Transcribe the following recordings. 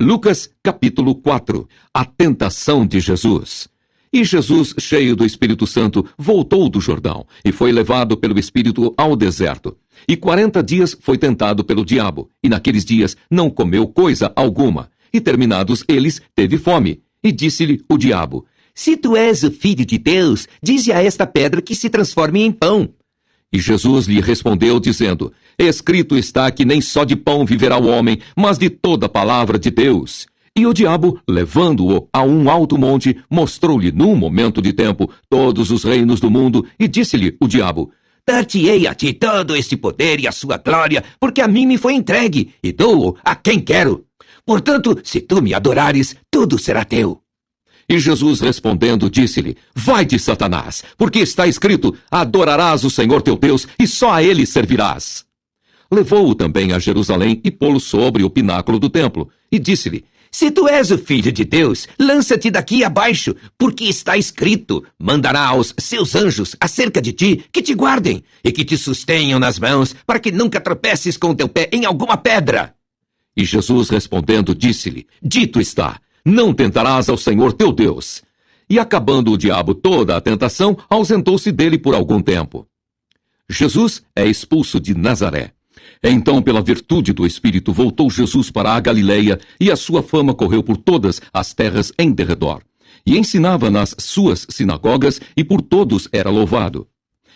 Lucas capítulo 4. A tentação de Jesus. E Jesus, cheio do Espírito Santo, voltou do Jordão, e foi levado pelo Espírito ao deserto. E 40 dias foi tentado pelo diabo, e naqueles dias não comeu coisa alguma. E terminados eles, teve fome. E disse-lhe o diabo: Se tu és o Filho de Deus, dize a esta pedra que se transforme em pão. E Jesus lhe respondeu, dizendo: Escrito está que nem só de pão viverá o homem, mas de toda a palavra de Deus. E o diabo, levando-o a um alto monte, mostrou-lhe num momento de tempo todos os reinos do mundo, e disse-lhe o diabo: Dar-te-ei a ti todo este poder e a sua glória, porque a mim me foi entregue, e dou-o a quem quero. Portanto, se tu me adorares, tudo será teu. E Jesus respondendo disse-lhe: Vai-te, Satanás, porque está escrito: Adorarás o Senhor teu Deus, e só a ele servirás. Levou-o também a Jerusalém e pô-lo sobre o pináculo do templo, e disse-lhe: Se tu és o Filho de Deus, lança-te daqui abaixo, porque está escrito: Mandará aos seus anjos acerca de ti, que te guardem, e que te sustenham nas mãos, para que nunca tropeces com o teu pé em alguma pedra. E Jesus respondendo disse-lhe: Dito está, não tentarás ao Senhor teu Deus. E acabando o diabo toda a tentação, ausentou-se dele por algum tempo. Jesus é expulso de Nazaré. Então, pela virtude do Espírito, voltou Jesus para a Galileia, e a sua fama correu por todas as terras em derredor. E ensinava nas suas sinagogas, e por todos era louvado.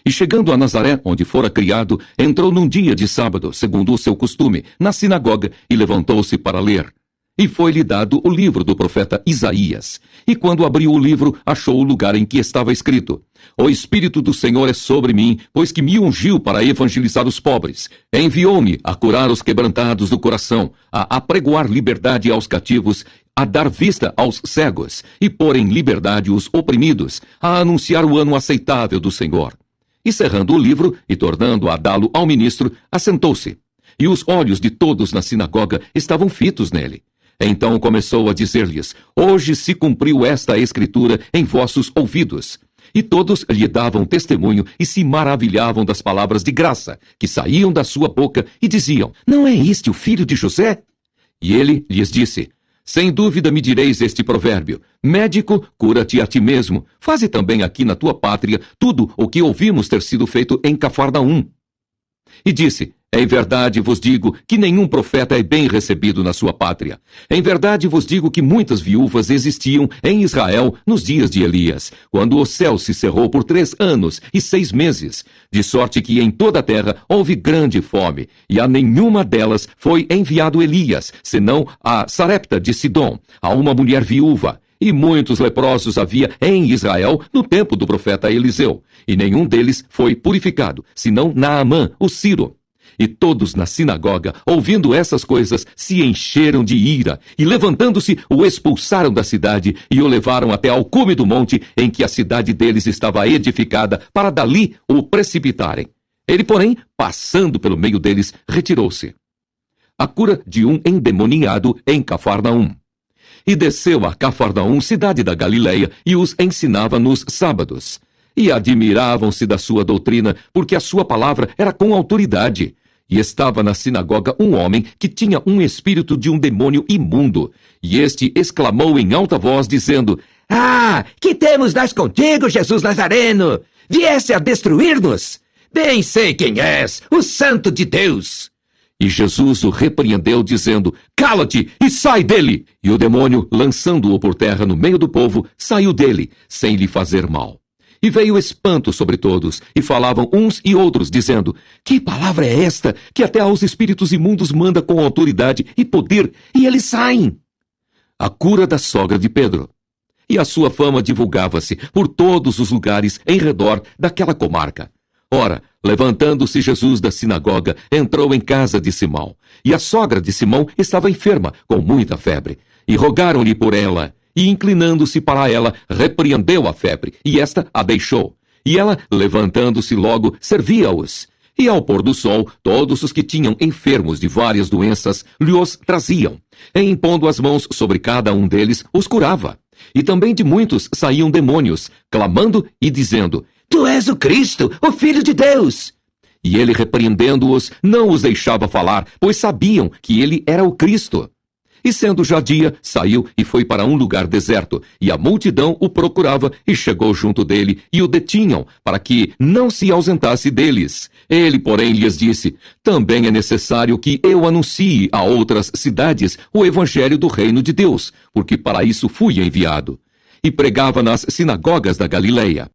E chegando a Nazaré, onde fora criado, entrou num dia de sábado, segundo o seu costume, na sinagoga, e levantou-se para ler. E foi-lhe dado o livro do profeta Isaías. E quando abriu o livro, achou o lugar em que estava escrito: O Espírito do Senhor é sobre mim, pois que me ungiu para evangelizar os pobres. Enviou-me a curar os quebrantados do coração, a apregoar liberdade aos cativos, a dar vista aos cegos, e pôr em liberdade os oprimidos, a anunciar o ano aceitável do Senhor. E cerrando o livro, e tornando a dá-lo ao ministro, assentou-se. E os olhos de todos na sinagoga estavam fitos nele. Então começou a dizer-lhes: Hoje se cumpriu esta escritura em vossos ouvidos. E todos lhe davam testemunho e se maravilhavam das palavras de graça que saíam da sua boca e diziam: Não é este o filho de José? E ele lhes disse: Sem dúvida me direis este provérbio: Médico, cura-te a ti mesmo. Faze também aqui na tua pátria tudo o que ouvimos ter sido feito em Cafarnaum. E disse: Em verdade vos digo que nenhum profeta é bem recebido na sua pátria. Em verdade vos digo que muitas viúvas existiam em Israel nos dias de Elias, quando o céu se cerrou por 3 anos e 6 meses, de sorte que em toda a terra houve grande fome, e a nenhuma delas foi enviado Elias, senão a Sarepta de Sidom, a uma mulher viúva. E muitos leprosos havia em Israel no tempo do profeta Eliseu, e nenhum deles foi purificado, senão Naamã, o Ciro. E todos na sinagoga, ouvindo essas coisas, se encheram de ira, e levantando-se, o expulsaram da cidade, e o levaram até ao cume do monte, em que a cidade deles estava edificada, para dali o precipitarem. Ele, porém, passando pelo meio deles, retirou-se. A cura de um endemoniado em Cafarnaum. E desceu a Cafarnaum, cidade da Galileia, e os ensinava nos sábados. E admiravam-se da sua doutrina, porque a sua palavra era com autoridade. E estava na sinagoga um homem que tinha um espírito de um demônio imundo. E este exclamou em alta voz, dizendo: Ah, que temos nós contigo, Jesus Nazareno? Viesse a destruir-nos? Bem sei quem és, o Santo de Deus. E Jesus o repreendeu, dizendo: Cala-te e sai dele! E o demônio, lançando-o por terra no meio do povo, saiu dele, sem lhe fazer mal. E veio espanto sobre todos, e falavam uns e outros, dizendo: Que palavra é esta, que até aos espíritos imundos manda com autoridade e poder, e eles saem? A cura da sogra de Pedro. E a sua fama divulgava-se por todos os lugares em redor daquela comarca. Ora, levantando-se Jesus da sinagoga, entrou em casa de Simão. E a sogra de Simão estava enferma, com muita febre. E rogaram-lhe por ela. E inclinando-se para ela, repreendeu a febre, e esta a deixou. E ela, levantando-se logo, servia-os. E ao pôr do sol, todos os que tinham enfermos de várias doenças lhe os traziam. E impondo as mãos sobre cada um deles, os curava. E também de muitos saíam demônios, clamando e dizendo: Tu és o Cristo, o Filho de Deus. E ele, repreendendo-os, não os deixava falar, pois sabiam que ele era o Cristo. E sendo já dia, saiu e foi para um lugar deserto. E a multidão o procurava e chegou junto dele e o detinham, para que não se ausentasse deles. Ele, porém, lhes disse: também é necessário que eu anuncie a outras cidades o evangelho do reino de Deus, porque para isso fui enviado. E pregava nas sinagogas da Galileia.